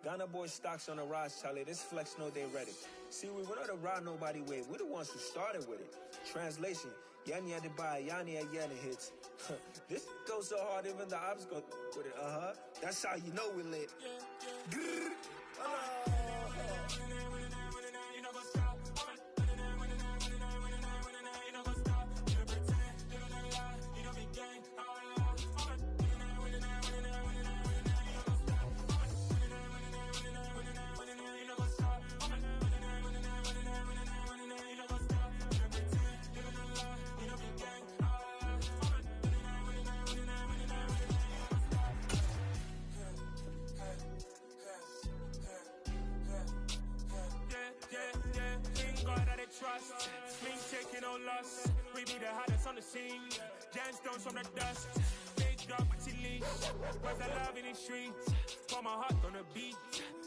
Ghana boy stocks on the rise, Charlie. This flex know they ready. See, we were not to ride nobody with. We're the ones who started with it. Translation, Yanni had to buy, Yanni had Yanni hits. This goes so hard, even the ops go with it. That's how you know we lit. Trust, me taking no loss. We be the hottest on the scene. Gemstones from the dust. Big dog with your leash. Where's the love in the streets? Pour my heart on the beat.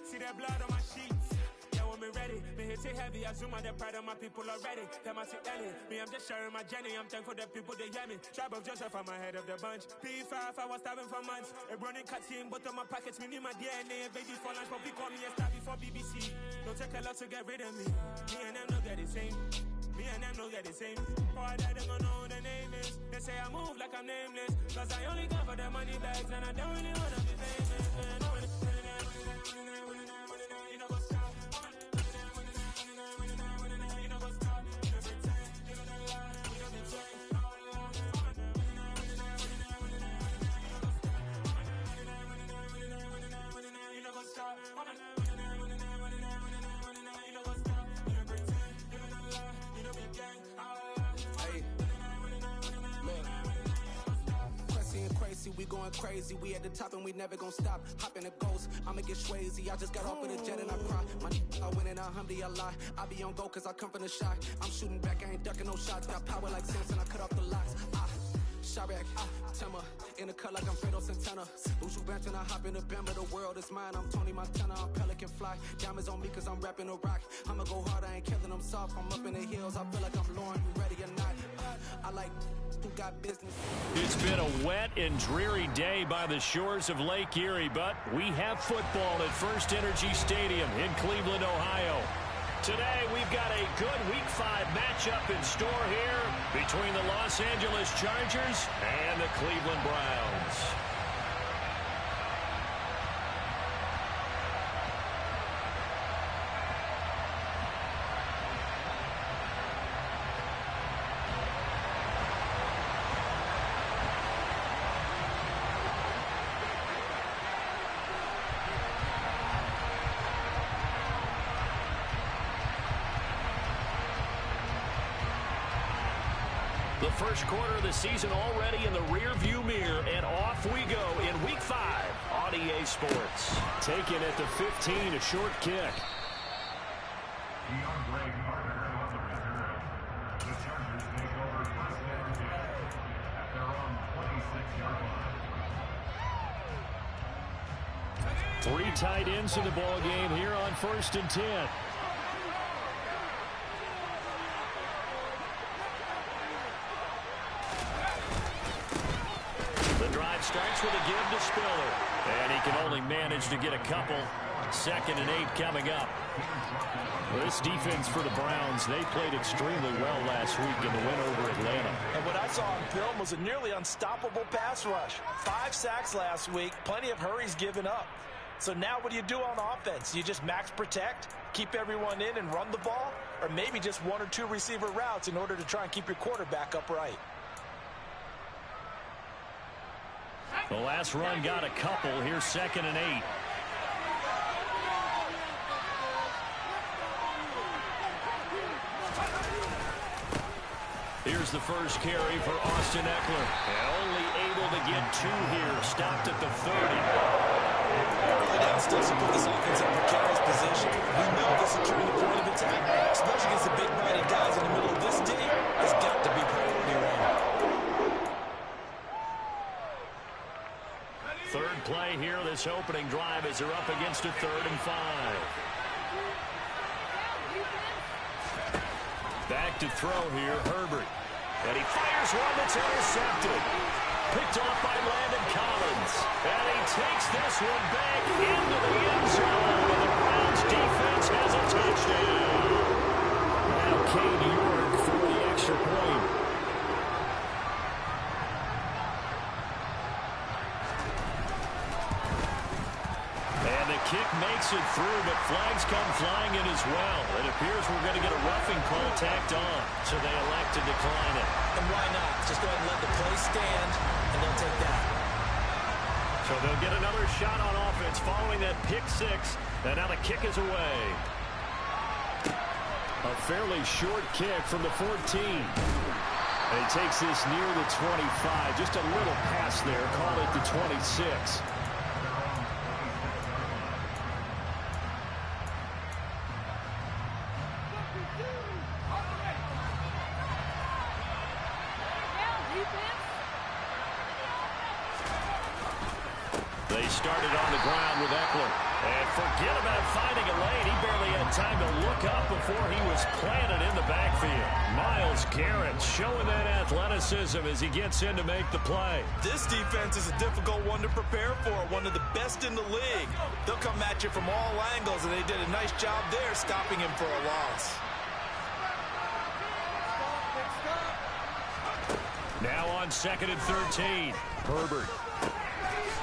See that blood on my sheets. Yeah, when we ready, me hit it heavy. I zoom out the pride of my people already. Them I see Ellie. Me, I'm just sharing my journey. I'm thankful that people they hear me. Tribe of Joseph, I'm ahead of the bunch. P5, I was starving for months. A running cutscene, but on my pockets, me need my DNA. Baby for lunch, but we call me a star before BBC. Don't take a lot to get rid of me. Me and them don't get the same. Me and them don't get the same. Boy, I don't know who the name is. They say I move like I'm nameless. Cause I only come for the money bags and I don't really wanna be famous. Man, I wanna you know what's up. You know what's up. You know pretend. You know the lie. You know the change. You know what's up. We going crazy, we at the top and we never gonna stop. Hop in the ghost, I'ma get swayzy. I just got off of the jet and I cry. My I win and I humdy a lie. I be on go cause I come from the shot. I'm shooting back, I ain't ducking no shots. Got power like Samson, I cut off the locks. Shirek, Timmer, in the cut like I'm Fredo Santana. Buju Benton, I hop in the Bama, the world is mine. I'm Tony Montana, I'm Pelican Fly. Diamonds on me cause I'm rapping a rock. I'ma go hard, I ain't killing them soft. I'm up in the hills, I feel like I'm Lauren, you ready or not. I like who got business. It's been a wet and dreary day by the shores of Lake Erie, but we have football at First Energy Stadium in Cleveland, Ohio. Today, we've got a good Week 5 matchup in store here between the Los Angeles Chargers and the Cleveland Browns. The first quarter of the season already in the rear-view mirror, and off we go in Week 5 on EA Sports. Taken at the 15, a short kick. Three tight ends in the ball game here on 1st and 10. Starts with a give to Spiller, and he can only manage to get a couple. 2nd and 8 coming up. This defense for the Browns, they played extremely well last week in the win over Atlanta. And what I saw on film was a nearly unstoppable pass rush. 5 sacks last week, plenty of hurries given up. So now what do you do on offense? You just max protect, keep everyone in and run the ball, or maybe just 1 or 2 receiver routes in order to try and keep your quarterback upright. The last run got a couple. Here's 2nd and 8. Here's the first carry for Austin Eckler. Only able to get 2 here. Stopped at the 30. Early down still put this offense in a precarious position. We know this is turning the point of attack, especially against the big mighty guys in the middle of this D. It's got to be priority run. Third play here, this opening drive as they're up against a 3rd and 5. Back to throw here, Herbert. And he fires one that's intercepted. Picked off by Landon Collins. And he takes this one back into the end zone. kick makes it through, but flags come flying in as well. It appears we're going to get a roughing call tacked on, so they elect to decline it. And why not? Just go ahead and let the play stand, and they'll take that. So they'll get another shot on offense following that pick six, and now the kick is away. A fairly short kick from the 14. And he takes this near the 25. Just a little pass there. Call it the 26. They started on the ground with Eckler. And forget about finding a lane. He barely had time to look up before he was planted in the backfield. Myles Garrett showing that athleticism as he gets in to make the play. This defense is a difficult one to prepare for, one of the best in the league. They'll come at you from all angles, and they did a nice job there stopping him for a loss. Now on 2nd and 13. Herbert.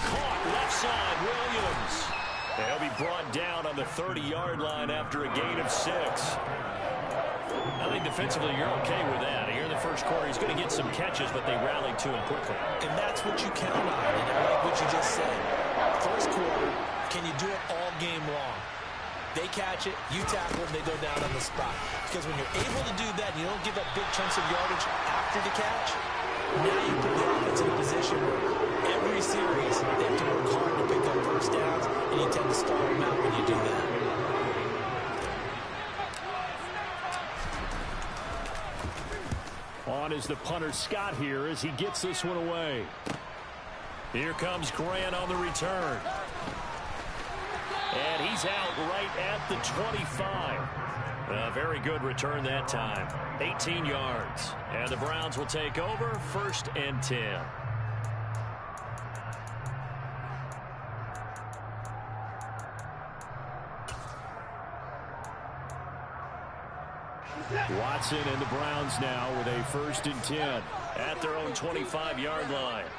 Caught left side, Williams. They'll be brought down on the 30-yard line after a gain of 6. I think defensively you're okay with that. Here in the first quarter, he's going to get some catches, but they rallied to him quickly. And that's what you count on, and I like what you just said. First quarter, can you do it all game long? They catch it, you tackle them, they go down on the spot. Because when you're able to do that, you don't give up big chunks of yardage after the catch, now you put the offense in a position where every series they have to work hard to pick up first downs, and you tend to stall them out when you do that. On is the punter Scott here as he gets this one away. Here comes Grant on the return. And he's out right at the 25. A very good return that time. 18 yards. And the Browns will take over 1st and 10. Watson and the Browns now with a 1st and 10 at their own 25-yard line.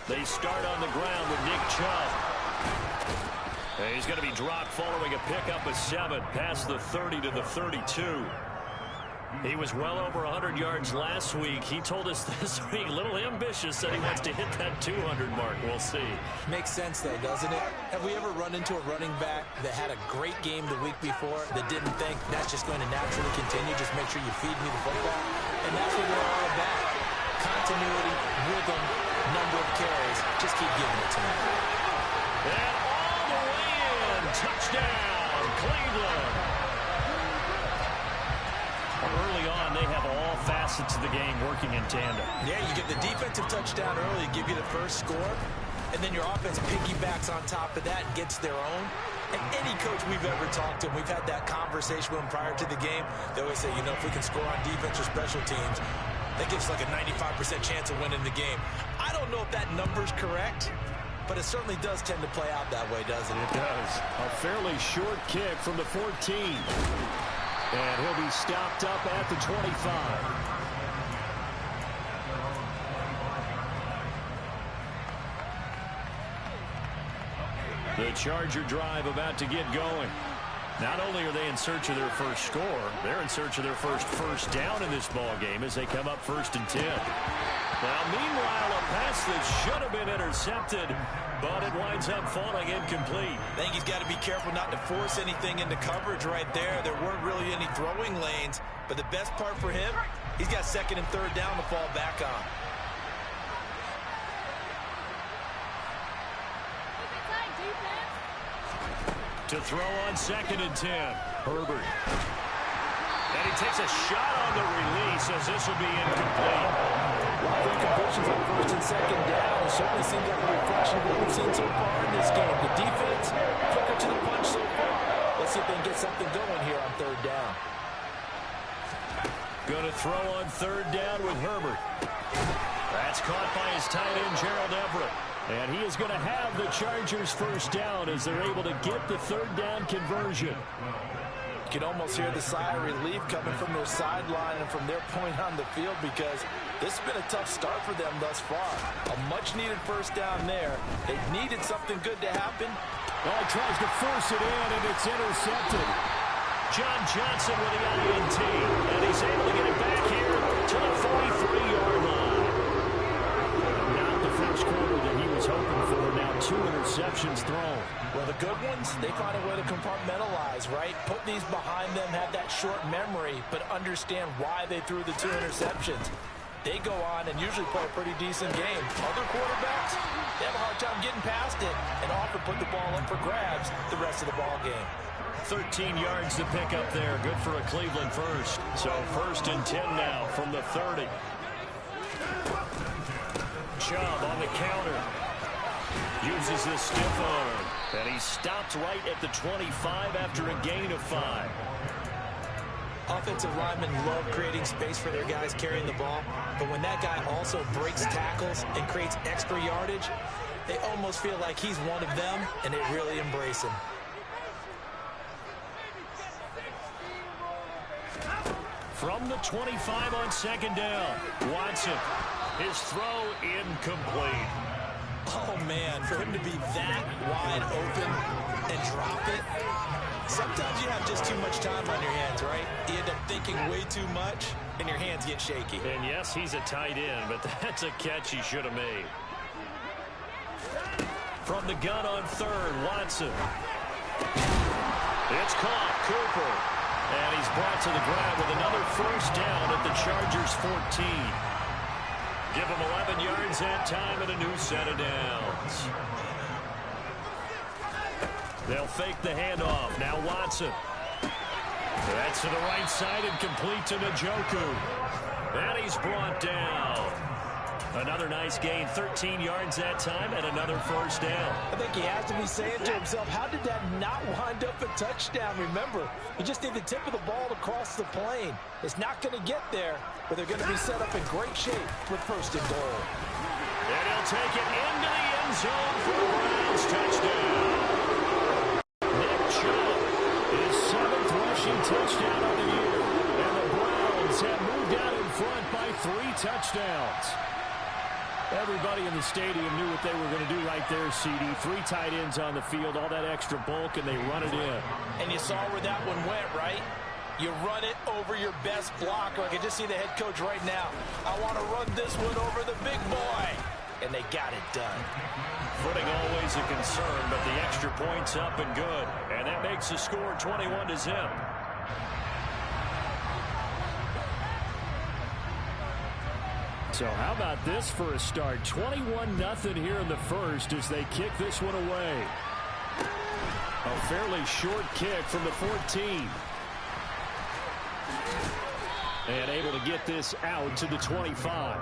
They start on the ground with Nick Chubb. And he's going to be dropped following a pickup of 7 past the 30 to the 32. He was well over 100 yards last week. He told us this week, a little ambitious, that he wants to hit that 200 mark. We'll see. Makes sense, though, doesn't it? Have we ever run into a running back that had a great game the week before that didn't think that's just going to naturally continue? Just make sure you feed me the football. And that's what we're all about. Continuity, rhythm, number of carries. Just keep giving it to me. And all the way in. Touchdown, Cleveland. Early on, they have all facets of the game working in tandem. Yeah, you get the defensive touchdown early, give you the first score, and then your offense piggybacks on top of that and gets their own. And any coach we've ever talked to, we've had that conversation with them prior to the game, they always say, you know, if we can score on defense or special teams, that gives like a 95% chance of winning the game. I don't know if that number's correct, but it certainly does tend to play out that way, doesn't it? It does. A fairly short kick from the 14. And he'll be stopped up at the 25. The Charger drive about to get going. Not only are they in search of their first score, they're in search of their first down in this ball game as they come up 1st and 10. Now, meanwhile, a pass that should have been intercepted, but it winds up falling incomplete. I think he's got to be careful not to force anything into coverage right there. There weren't really any throwing lanes, but the best part for him, he's got 2nd and 3rd down to fall back on. To throw on 2nd and 10, Herbert. And he takes a shot on the release as this will be incomplete. A lot of incompletions on 1st and 2nd down. It certainly seems like a reflection of what we've seen so far in this game. The defense, quicker to the punch so far. Let's see if they can get something going here on 3rd down. Going to throw on 3rd down with Herbert. That's caught by his tight end, Gerald Everett. And he is going to have the Chargers' first down as they're able to get the 3rd down conversion. can almost hear the sigh of relief coming from their sideline and from their point on the field, because this has been a tough start for them thus far. A much-needed first down there. They needed something good to happen. Well, he tries to force it in, and it's intercepted. John Johnson with the INT, and he's able to get it back here to the 43-yard line. Not the first quarter that he was hoping for. Now 2 interceptions thrown. Well, the good ones, they find a way to compartmentalize, right? Put these behind them, have that short memory, but understand why they threw the 2 interceptions. They go on and usually play a pretty decent game. Other quarterbacks, they have a hard time getting past it and often put the ball up for grabs the rest of the ball game. 13 yards to pick up there. Good for a Cleveland first. So 1st and 10 now from the 30. Chubb on the counter. Uses the stiff arm. And he stopped right at the 25 after a gain of 5. Offensive linemen love creating space for their guys carrying the ball, but when that guy also breaks tackles and creates extra yardage, they almost feel like he's one of them, and they really embrace him. From the 25 on 2nd down, Watson. His throw incomplete. Oh, man, for him to be that wide open and drop it. Sometimes you have just too much time on your hands, right? You end up thinking way too much, and your hands get shaky. And yes, he's a tight end, but that's a catch he should have made. From the gun on 3rd, Watson. It's caught, Cooper. And he's brought to the ground with another first down at the Chargers' 14. Give him 11 yards that time and a new set of downs. They'll fake the handoff. Now Watson. That's to the right side and complete to Njoku. And he's brought down. Another nice gain, 13 yards that time, and another first down. I think he has to be saying to himself, how did that not wind up a touchdown? Remember, you just need the tip of the ball to cross the plane. It's not going to get there, but they're going to be set up in great shape with 1st and goal. And he'll take it into the end zone for the Browns touchdown. Nick Chubb, his 7th rushing touchdown of the year. And the Browns have moved out in front by 3 touchdowns. Everybody in the stadium knew what they were going to do right there, CD. 3 tight ends on the field, all that extra bulk, and they run it in. And you saw where that one went, right? You run it over your best blocker. I can just see the head coach right now. I want to run this one over the big boy. And they got it done. Footing always a concern, but the extra point's up and good. And that makes the score 21-0. So how about this for a start? 21-0 here in the first as they kick this one away. A fairly short kick from the 14. And able to get this out to the 25.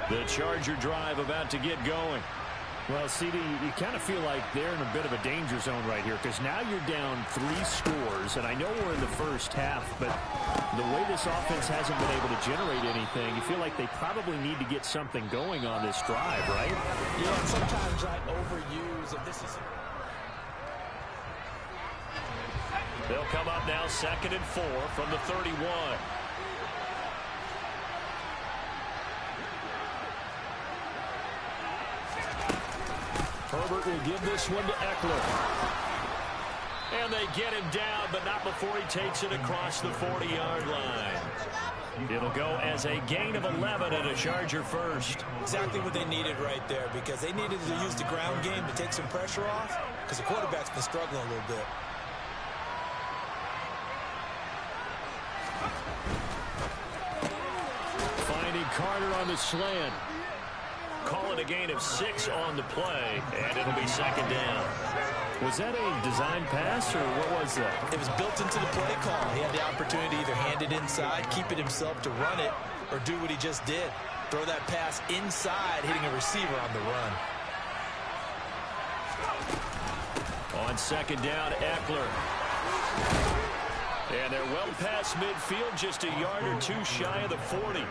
The Charger drive about to get going. Well, CD, you kind of feel like they're in a bit of a danger zone right here because now you're down 3 scores, and I know we're in the first half, but the way this offense hasn't been able to generate anything, you feel like they probably need to get something going on this drive, right? Yeah, and sometimes I overuse if this is... They'll come up now 2nd and 4 from the 31. Herbert will give this one to Eckler. And they get him down, but not before he takes it across the 40-yard line. It'll go as a gain of 11 and a Charger first. Exactly what they needed right there, because they needed to use the ground game to take some pressure off, because the quarterback's been struggling a little bit. Carter on the slant. Call it a gain of 6 on the play, and it'll be second down. Was that a design pass, or what was that? It was built into the play call. He had the opportunity to either hand it inside, keep it himself to run it, or do what he just did. Throw that pass inside, hitting a receiver on the run. On second down, Eckler. And they're well past midfield, just a yard or two shy of the 40.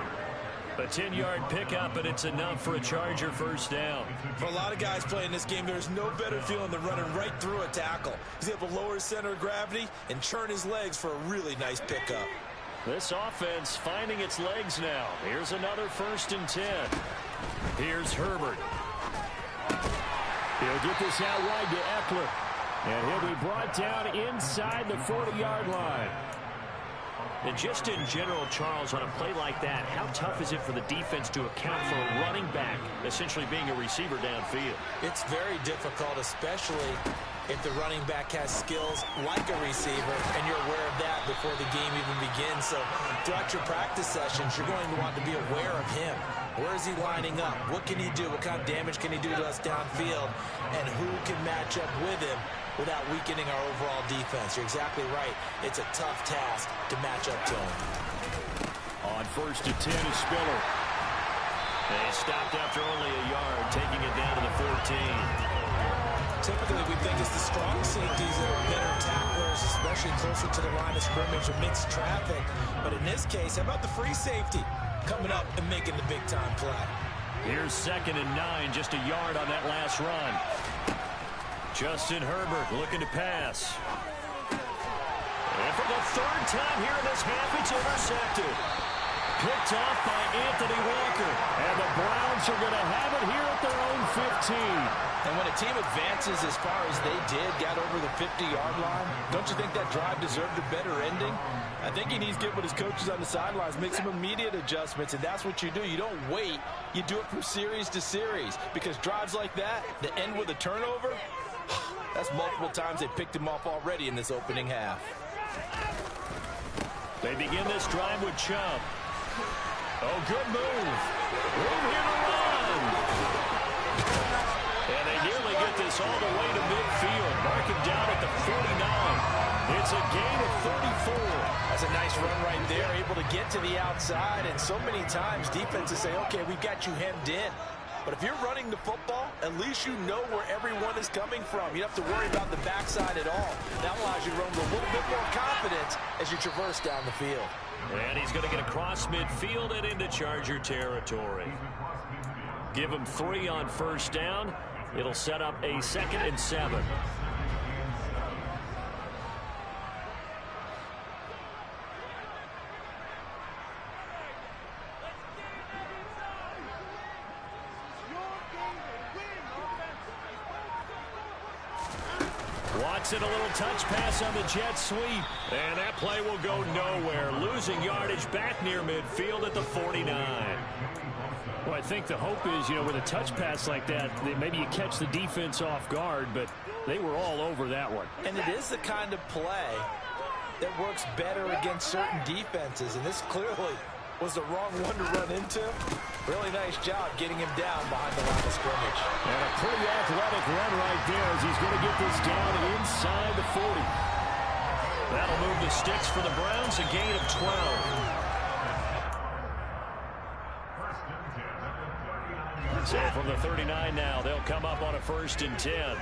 A 10-yard pickup, and it's enough for a Charger first down. For a lot of guys playing this game, there's no better feeling than running right through a tackle. He's able to lower his center of gravity and churn his legs for a really nice pickup. This offense finding its legs now. Here's another 1st and 10. Here's Herbert. He'll get this out wide to Eckler. And he'll be brought down inside the 40-yard line. And just in general, Charles, on a play like that, how tough is it for the defense to account for a running back essentially being a receiver downfield? It's very difficult, especially if the running back has skills like a receiver, and you're aware of that before the game even begins. So throughout your practice sessions, you're going to want to be aware of him. Where is he lining up? What can he do? What kind of damage can he do to us downfield? And who can match up with him without weakening our overall defense? You're exactly right. It's a tough task to match up to him. On 1st and 10 is Spiller. They stopped after only a yard, taking it down to the 14. Typically, we think it's the strong safeties that are better tacklers, especially closer to the line of scrimmage or mixed traffic. But in this case, how about the free safety coming up and making the big-time play? Here's 2nd and 9, just a yard on that last run. Justin Herbert looking to pass. And for the 3rd time here in this half, it's intercepted. Picked off by Anthony Walker. And the Browns are going to have it here at their own 15. And when a team advances as far as they did, got over the 50-yard line, don't you think that drive deserved a better ending? I think he needs to get with his coaches on the sidelines, make some immediate adjustments, and that's what you do. You don't wait. You do it from series to series, because drives like that, that end with a turnover, that's multiple times they picked him off already in this opening half. They begin this drive with Chubb. Oh, good move. Room here to run. And they nearly get this all the way to midfield. Mark him down at the 49. It's a gain of 34. That's a nice run right there, able to get to the outside. And so many times defenses say, okay, we've got you hemmed in. But if you're running the football, at least you know where everyone is coming from. You don't have to worry about the backside at all. That allows you to run with a little bit more confidence as you traverse down the field. And he's going to get across midfield and into Charger territory. Give him 3 on 1st down. It'll set up a 2nd and 7. Watson, a little touch pass on the jet sweep. And that play will go nowhere. Losing yardage back near midfield at the 49. Well, I think the hope is, with a touch pass like that maybe you catch the defense off guard, but they were all over that one. And it is the kind of play that works better against certain defenses, and this clearly was the wrong one to run into. Really nice job getting him down behind the line of scrimmage. And a pretty athletic run right there as he's going to get this down inside the 40. That'll move the sticks for the Browns, a gain of 12. So from the 39 now, they'll come up on a 1st and 10.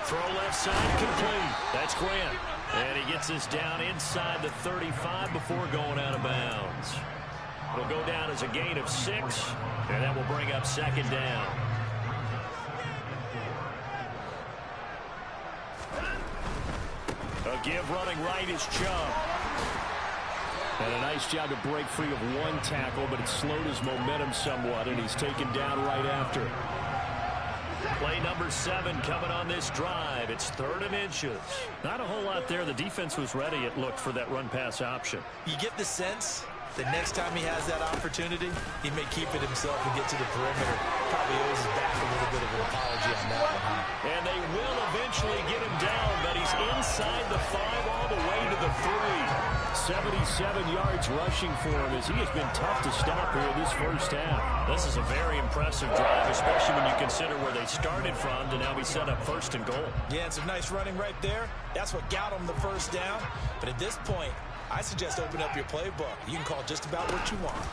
Throw left side complete. That's Grant. And he gets this down inside the 35 before going out of bounds. It'll go down as a gain of 6, and that will bring up 2nd down. A give running right is Chubb. And a nice job to break free of one tackle, but it slowed his momentum somewhat, and he's taken down right after. Play number 7 coming on this drive. It's 3rd and inches. Not a whole lot there. The defense was ready, it looked, for that run-pass option. You get the sense that next time he has that opportunity, he may keep it himself and get to the perimeter. Probably owes his back a little bit of an apology on that one. And they will eventually get him down, but he's inside inside the 5 all the way to the 3. 77 yards rushing for him as he has been tough to stop here in this first half. This is a very impressive drive, especially when you consider where they started from to now be set up 1st and goal. Yeah, it's a nice running right there. That's what got him the first down. But at this point, I suggest open up your playbook. You can call just about what you want.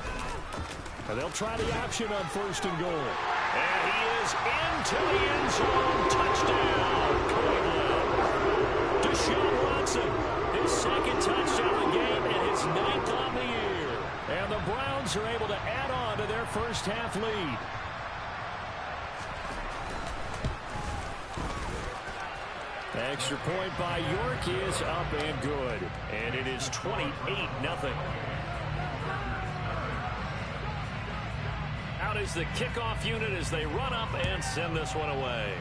And they'll try the option on 1st and goal. And he is into the end zone. Touchdown, Cleveland. Deshaun Watson, his 2nd touchdown of the game and his 9th on the year. And the Browns are able to add on to their first half lead. Extra point by York is up and good. And it is 28-0. Out is the kickoff unit as they run up and send this one away.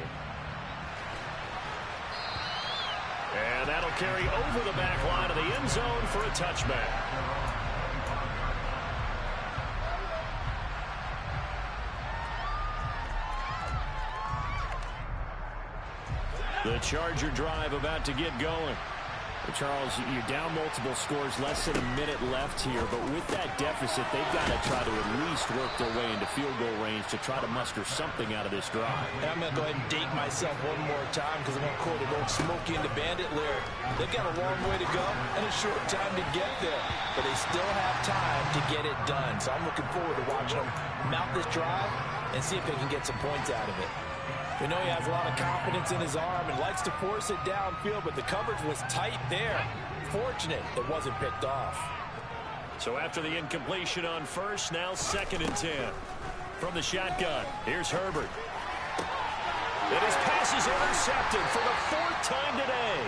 And that'll carry over the back line of the end zone for a touchback. The Charger drive about to get going. Charles, you're down multiple scores, less than a minute left here, but with that deficit, they've got to try to at least work their way into field goal range to try to muster something out of this drive. And I'm going to go ahead and date myself one more time because I'm going to quote an old Smokey and the Bandit lyric. They've got a long way to go and a short time to get there, but they still have time to get it done. So I'm looking forward to watching them mount this drive and see if they can get some points out of it. We know he has a lot of confidence in his arm and likes to force it downfield, but the coverage was tight there. Fortunate it wasn't picked off. So after the incompletion on 1st, now 2nd and 10. From the shotgun, here's Herbert. And his pass is intercepted for the 4th time today.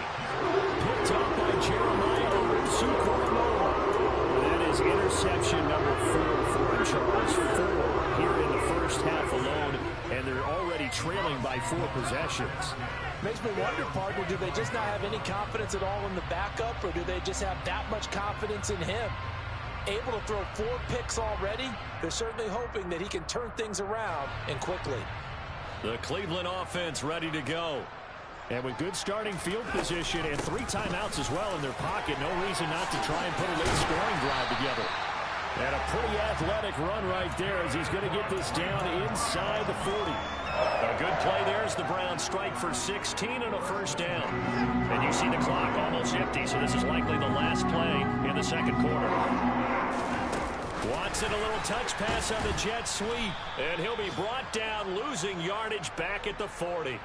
Picked up by Jeremiah Owusu-Koramoah. That is interception number 4 for him, Charles. 4 here in the first half alone, and they're already trailing by 4 possessions. Makes me wonder, partner, do they just not have any confidence at all in the backup, or do they just have that much confidence in him? Able to throw 4 picks already, they're certainly hoping that he can turn things around and quickly. The Cleveland offense ready to go. And with good starting field position and 3 timeouts as well in their pocket, no reason not to try and put a late scoring drive together. And a pretty athletic run right there as he's going to get this down inside the 40. A good play there as the Browns strike for 16 and a first down. And you see the clock almost empty, so this is likely the last play in the second quarter. Watson, a little touch pass on the jet sweep, and he'll be brought down, losing yardage back at the 40.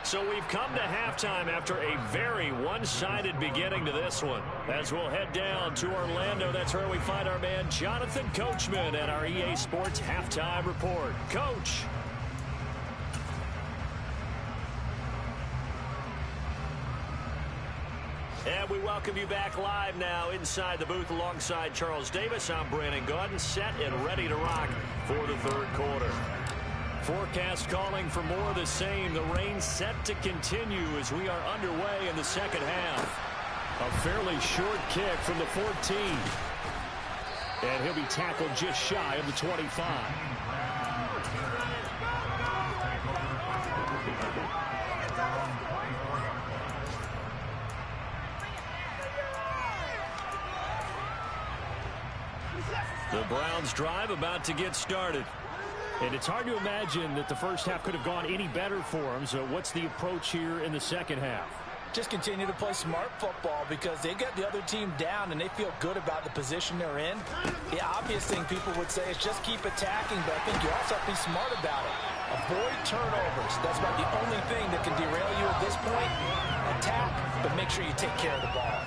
So we've come to halftime after a very one-sided beginning to this one. As we'll head down to Orlando, that's where we find our man Jonathan Coachman at our EA Sports Halftime Report. Coach. And we welcome you back live now inside the booth alongside Charles Davis. I'm Brandon Gaudin, set and ready to rock for the third quarter. Forecast calling for more of the same. The rain set to continue as we are underway in the second half. A fairly short kick from the 14. And he'll be tackled just shy of the 25. The Browns drive about to get started. And it's hard to imagine that the first half could have gone any better for them. So what's the approach here in the second half? Just continue to play smart football because they got the other team down and they feel good about the position they're in. The obvious thing people would say is just keep attacking, but I think you also have to be smart about it. Avoid turnovers. That's about the only thing that can derail you at this point. Attack, but make sure you take care of the ball.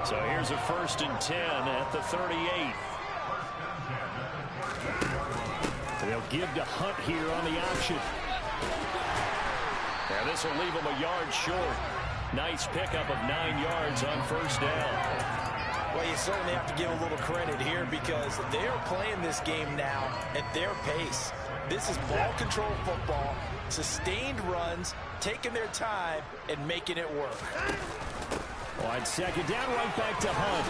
So here's a 1st and 10 at the 38. They'll give to Hunt here on the option. And this will leave them a yard short. Nice pickup of 9 yards on first down. Well, you certainly have to give a little credit here because they are playing this game now at their pace. This is ball control football, sustained runs, taking their time, and making it work. On second down, right back to Hunt.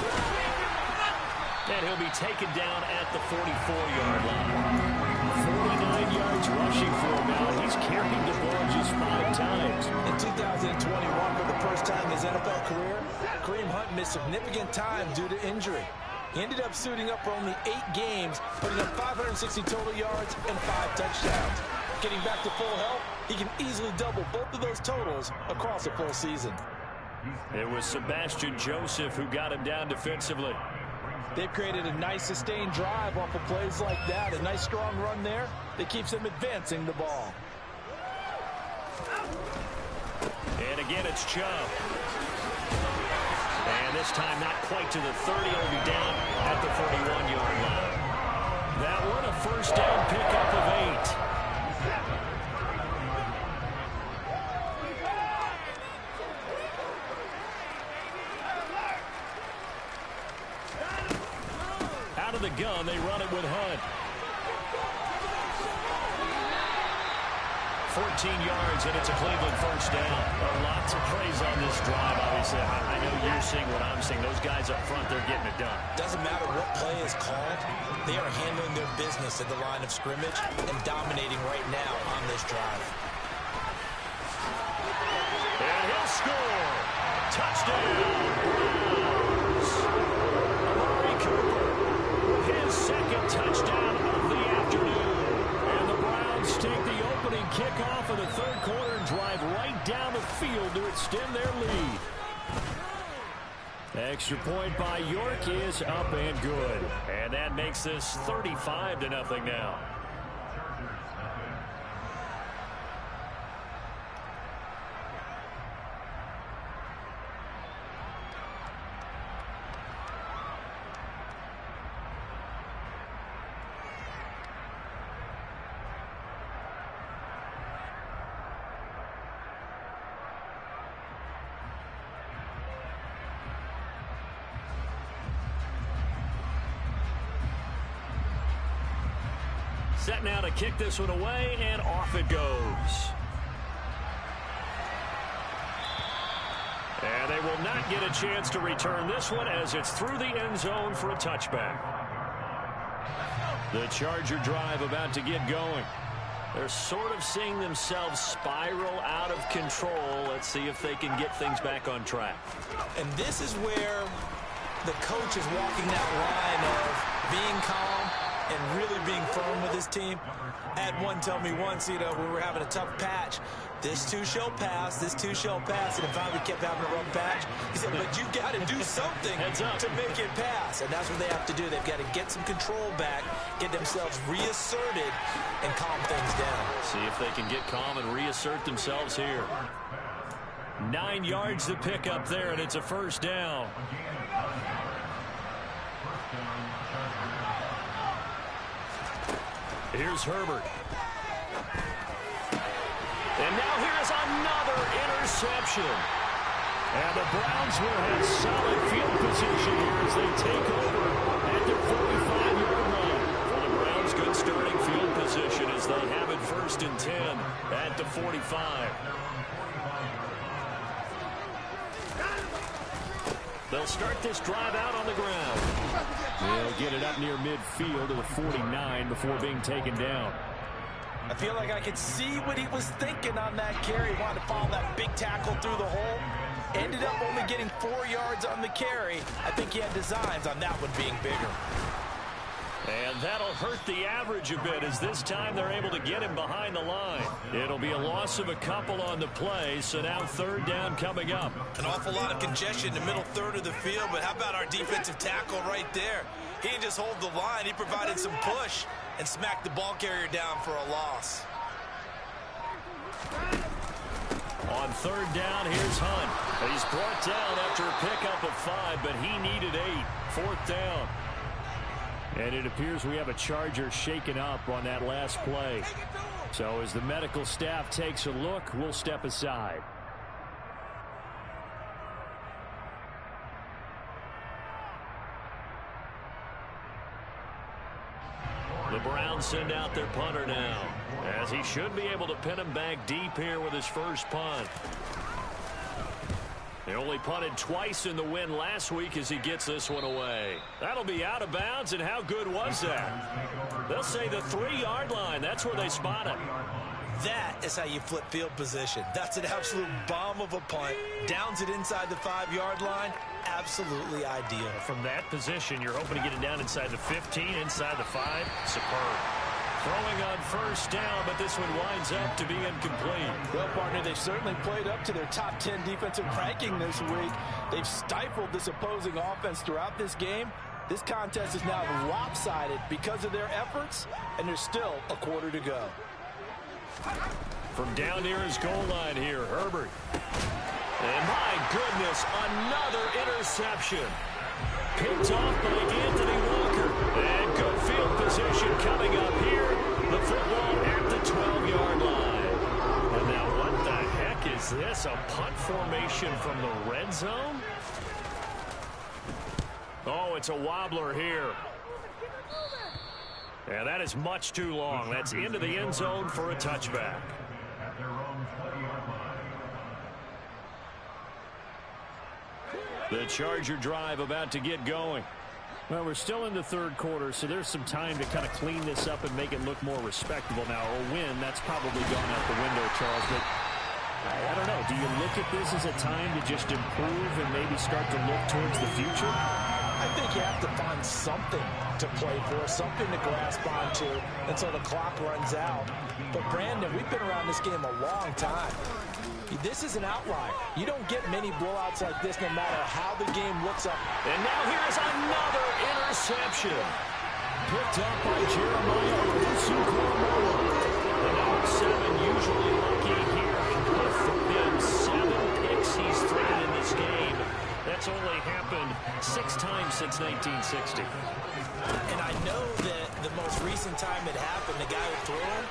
And he'll be taken down at the 44-yard line. 49 yards rushing for him now. He's carried the ball just 5 times. And time in his NFL career, Kareem Hunt missed significant time due to injury. He ended up suiting up for only 8 games, putting up 560 total yards and 5 touchdowns. Getting back to full health, he can easily double both of those totals across a full season. It was Sebastian Joseph who got him down defensively. They've created a nice sustained drive off of plays like that. A nice strong run there that keeps them advancing the ball. And again, it's Chubb. And this time not quite to the 30. He'll be down at the 41-yard line. That one a first down pickup of 8. Out of the gun, they run it with Hunt. 14 yards, and it's a Cleveland first down. Lots of praise on this drive, obviously. I know you're seeing what I'm seeing. Those guys up front, they're getting it done. Doesn't matter what play is called. They are handling their business at the line of scrimmage and dominating right now on this drive. And he'll score. Touchdown, Browns. Amari Cooper, his second touchdown of the afternoon. And the Browns take the opening kickoff of the third quarter and drive right down the field to extend their lead. Extra point by York is up and good. And that makes this 35-0 now. Set now to kick this one away, and off it goes. And they will not get a chance to return this one as it's through the end zone for a touchback. The Charger drive about to get going. They're sort of seeing themselves spiral out of control. Let's see if they can get things back on track. And this is where the coach is walking that line of being calm and really being firm with his team. I had one tell me once, we were having a tough patch. This too shall pass, this too shall pass. And finally we kept having a rough patch. He said, but you've got to do something to make it pass. And that's what they have to do. They've got to get some control back, get themselves reasserted, and calm things down. See if they can get calm and reassert themselves here. 9 yards to pick up there, and it's a first down. Here's Herbert. And now here's another interception. And the Browns will have solid field position here as they take over at their 45-yard line. For the Browns, good starting field position as they have it 1st and 10 at the 45. They'll start this drive out on the ground. They'll get it up near midfield to the 49 before being taken down. I feel like I could see what he was thinking on that carry. He wanted to follow that big tackle through the hole. Ended up only getting 4 yards on the carry. I think he had designs on that one being bigger. And that'll hurt the average a bit as this time they're able to get him behind the line. It'll be a loss of a couple on the play, so now 3rd down coming up. An awful lot of congestion in the middle third of the field, but how about our defensive tackle right there? He didn't just hold the line, he provided some push and smacked the ball carrier down for a loss. On 3rd down, here's Hunt. He's brought down after a pickup of 5, but he needed 8. 4th down. And it appears we have a Charger shaken up on that last play. So as the medical staff takes a look, we'll step aside. The Browns send out their punter now, as he should be able to pin him back deep here with his first punt. He only punted twice in the win last week as he gets this one away. That'll be out of bounds, and how good was that? They'll say the 3-yard line. That's where they spot it. That is how you flip field position. That's an absolute bomb of a punt. Downs it inside the 5-yard line. Absolutely ideal. From that position, you're hoping to get it down inside the 15, inside the 5. Superb. Throwing on first down, but this one winds up to be incomplete. Well, partner, they've certainly played up to their top 10 defensive ranking this week. They've stifled this opposing offense throughout this game. This contest is now lopsided because of their efforts, and there's still a quarter to go. From down near his goal line here, Herbert. And my goodness, another interception. Picked off by Anthony Walker. And good field position coming up here. The football at the 12-yard line. And now what the heck is this? A punt formation from the red zone? Oh, it's a wobbler here. Yeah, that is much too long. That's into the end zone for a touchback. The Charger drive about to get going. Well, we're still in the third quarter, so there's some time to kind of clean this up and make it look more respectable now. A win, that's probably gone out the window, Charles. But I don't know. Do you look at this as a time to just improve and maybe start to look towards the future? I think you have to find something to play for, something to grasp onto until the clock runs out. But, Brandon, we've been around this game a long time. This is an outlier. You don't get many blowouts like this no matter how the game looks up. And now here's another interception. Picked up by Jeremiah Owusu-Koramoah. The number 7 usually lucky here with 7 picks he's thrown in this game. That's only happened 6 times since 1960. And I know that the most recent time it happened, the guy who threw him,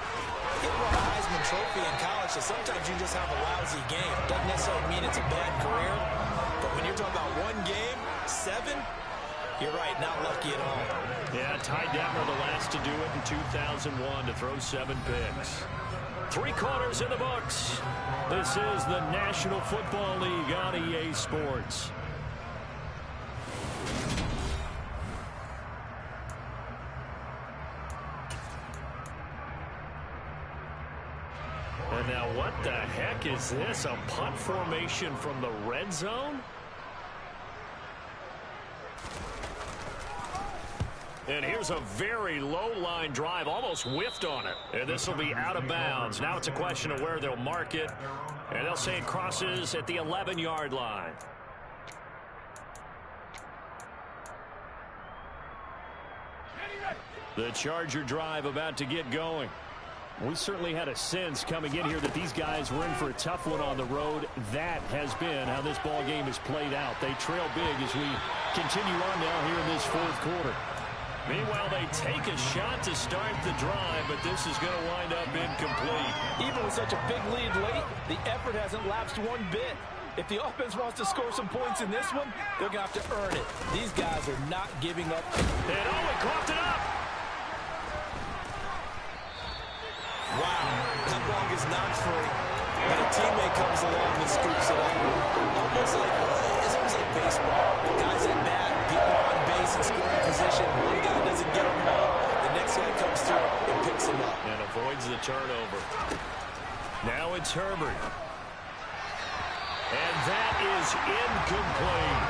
he won a Heisman Trophy in college, so sometimes you just have a lousy game. Doesn't necessarily mean it's a bad career, but when you're talking about one game, 7, you're right, not lucky at all. Yeah, Ty Detmer the last to do it in 2001 to throw 7 picks. 3 quarters in the books. This is the National Football League on EA Sports. And now what the heck is this? A punt formation from the red zone? And here's a very low line drive, almost whiffed on it. And this will be out of bounds. Now it's a question of where they'll mark it. And they'll say it crosses at the 11-yard line. The Charger drive about to get going. We certainly had a sense coming in here that these guys were in for a tough one on the road. That has been how this ball game is played out. They trail big as we continue on now here in this fourth quarter. Meanwhile, they take a shot to start the drive, but this is going to wind up incomplete. Even with such a big lead late, the effort hasn't lapsed one bit. If the offense wants to score some points in this one, they're going to have to earn it. These guys are not giving up. And Owen coughed it up. Wow, that ball gets knocked free, but a teammate comes along and scoops it up. It's almost like baseball. The guys at bat, people on base in scoring position. One guy doesn't get them all. The next guy comes through and picks him up. And avoids the turnover. Now it's Herbert. And that is incomplete.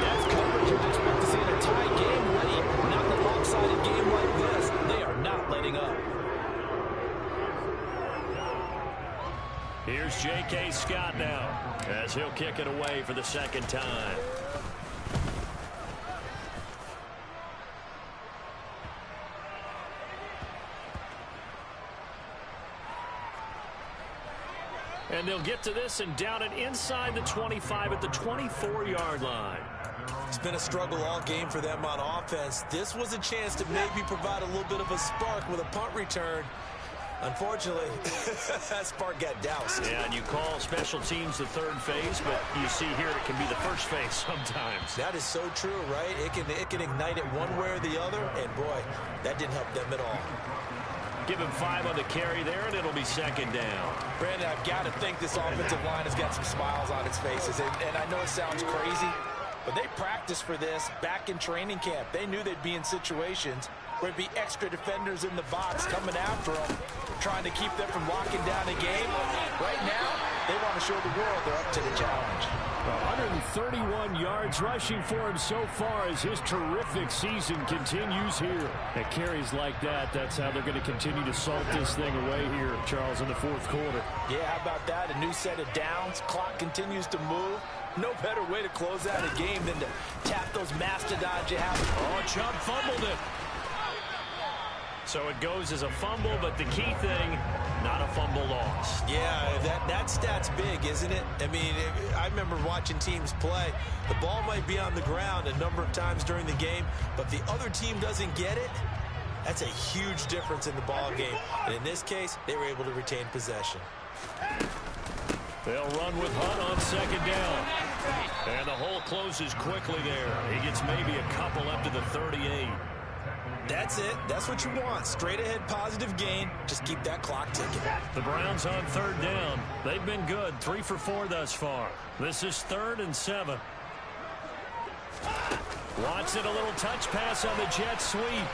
That's coverage you'd expect to see in a tie game late. Not in a lopsided game like this. They are not letting up. Here's J.K. Scott now as he'll kick it away for the second time. And they'll get to this and down it inside the 25 at the 24-yard line. It's been a struggle all game for them on offense. This was a chance to maybe provide a little bit of a spark with a punt return. Unfortunately, that spark got doused. Yeah, and you call special teams the third phase, but you see here it can be the first phase sometimes. That is so true, right? It can ignite it one way or the other, and boy, that didn't help them at all. Give him 5 on the carry there, and it'll be second down. Brandon, I've got to think this offensive line has got some smiles on its faces, and I know it sounds crazy, But they practiced for this back in training camp. They knew they'd be in situations where it'd be extra defenders in the box coming after them, trying to keep them from locking down a game. Right now, they want to show the world they're up to the challenge. 131 yards rushing for him so far as his terrific season continues here. At carries like that, that's how they're going to continue to salt this thing away here, Charles, in the fourth quarter. Yeah, how about that? A new set of downs. Clock continues to move. No better way to close out a game than to tap those mastodons you have. Oh, Chubb fumbled it. So it goes as a fumble, but the key thing, not a fumble loss. Yeah, that stat's big, isn't it? I mean, I remember watching teams play. The ball might be on the ground a number of times during the game, but the other team doesn't get it. That's a huge difference in the ball game. And in this case, they were able to retain possession. They'll run with Hunt on second down. And the hole closes quickly there. He gets maybe a couple up to the 38. That's it. That's what you want. Straight ahead positive gain. Just keep that clock ticking. The Browns on third down. They've been good. 3 for 4 thus far. This is 3rd and 7. Watson, a little touch pass on the jet sweep. And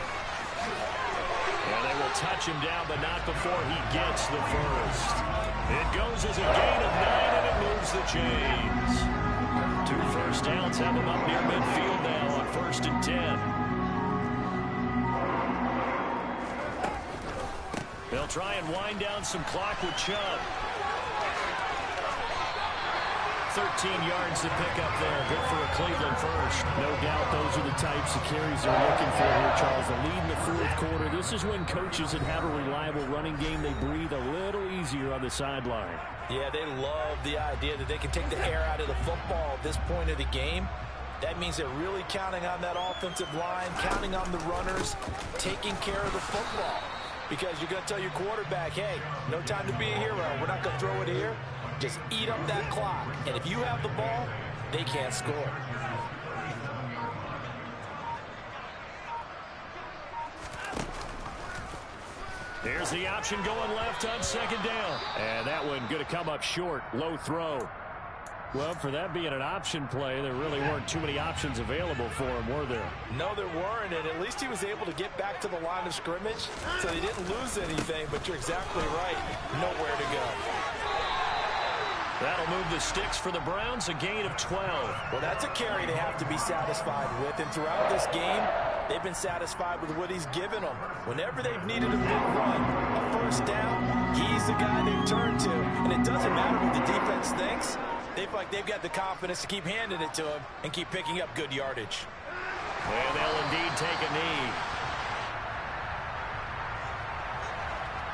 they will touch him down, but not before he gets the first. It goes as a gain of 9, and it moves the chains. 2 first downs have him up near midfield now on 1st and 10. They'll try and wind down some clock with Chubb. 13 yards to pick up there. Good for a Cleveland first. No doubt those are the types of carries they're looking for here, Charles. The lead in the fourth quarter. This is when coaches that have a reliable running game, they breathe a little easier on the sideline. Yeah, they love the idea that they can take the air out of the football at this point of the game. That means they're really counting on that offensive line, counting on the runners, taking care of the football. Because you're going to tell your quarterback, hey, no time to be a hero. We're not going to throw it here. Just eat up that clock. And if you have the ball, they can't score. Here's the option going left on second down. And that one going to come up short. Low throw. Well, for that being an option play, there really weren't too many options available for him, were there? No, there weren't, and at least he was able to get back to the line of scrimmage, so he didn't lose anything, but you're exactly right. Nowhere to go. That'll move the sticks for the Browns, a gain of 12. Well, that's a carry they have to be satisfied with, and throughout this game, they've been satisfied with what he's given them. Whenever they've needed a big run, a first down, he's the guy they've turned to, and it doesn't matter what the defense thinks. They feel like they've got the confidence to keep handing it to him and keep picking up good yardage. And they'll indeed take a knee.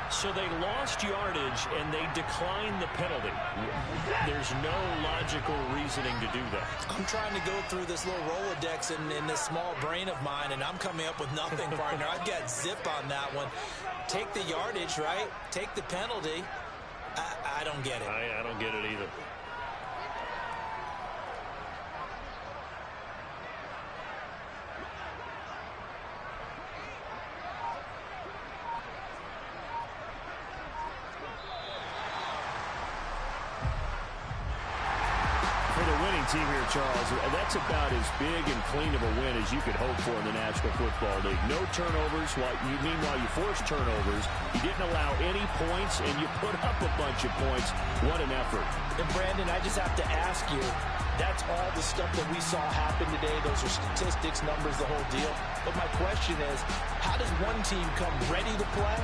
So they lost yardage and they declined the penalty. There's no logical reasoning to do that. I'm trying to go through this little Rolodex in this small brain of mine, and I'm coming up with nothing, partner. I've got zip on that one. Take the yardage, right? Take the penalty. I don't get it. I don't get it either. Team here, Charles, that's about as big and clean of a win as you could hope for in the National Football League. No turnovers. Meanwhile, you forced turnovers. You didn't allow any points, and you put up a bunch of points. What an effort. And, Brandon, I just have to ask you, that's all the stuff that we saw happen today. Those are statistics, numbers, the whole deal. But my question is, how does one team come ready to play,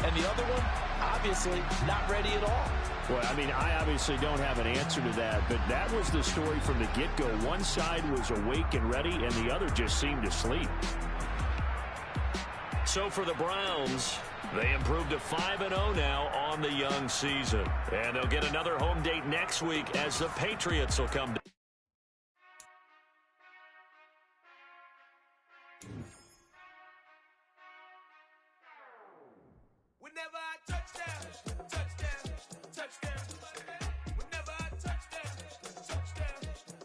and the other one, obviously, not ready at all? Well, I mean, I obviously don't have an answer to that, but that was the story from the get-go. One side was awake and ready, and the other just seemed to sleep. So for the Browns, they improved to 5-0 now on the young season. And they'll get another home date next week as the Patriots will come. Whenever I touchdown, touchdown, touchdown. Whenever I touchdown, touchdown,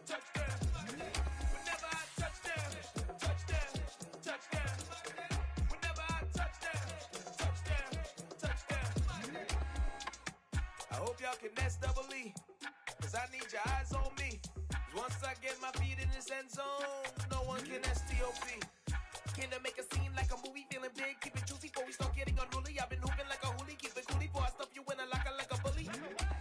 touchdown. Whenever I touchdown, touchdown, touchdown. Whenever I touchdown, touchdown, touchdown. I hope y'all can nest double E, 'cause I need your eyes on me. Once I get my feet in this end zone, no one can STOP. Can I make a scene like a movie, feeling big, keep it juicy before we start getting unruly. I've been hooping like a hoolie, keep it coolie before I stuff you in a locker like a bully.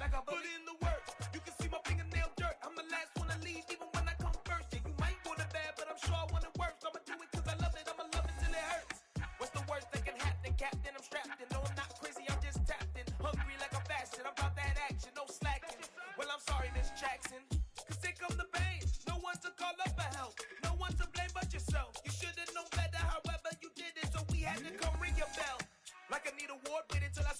Like a bully in the work, you can see my fingernail dirt. I'm the last one to leave, even when I come first. Yeah, you might want it bad, but I'm sure I want it worse. I'ma do it cause I love it, I'ma love it till it hurts. What's the worst that can happen, Captain? I'm strapped in, no I'm not crazy, I'm just tapped in. Hungry like a fashion, I'm about that action, no slacking. Well, I'm sorry, Miss Jackson, cause here come the pain. No one to call up for help, no one to blame but yourself. You should've known better, however you did it, so we had to come ring your bell. Like I need a award, wait until I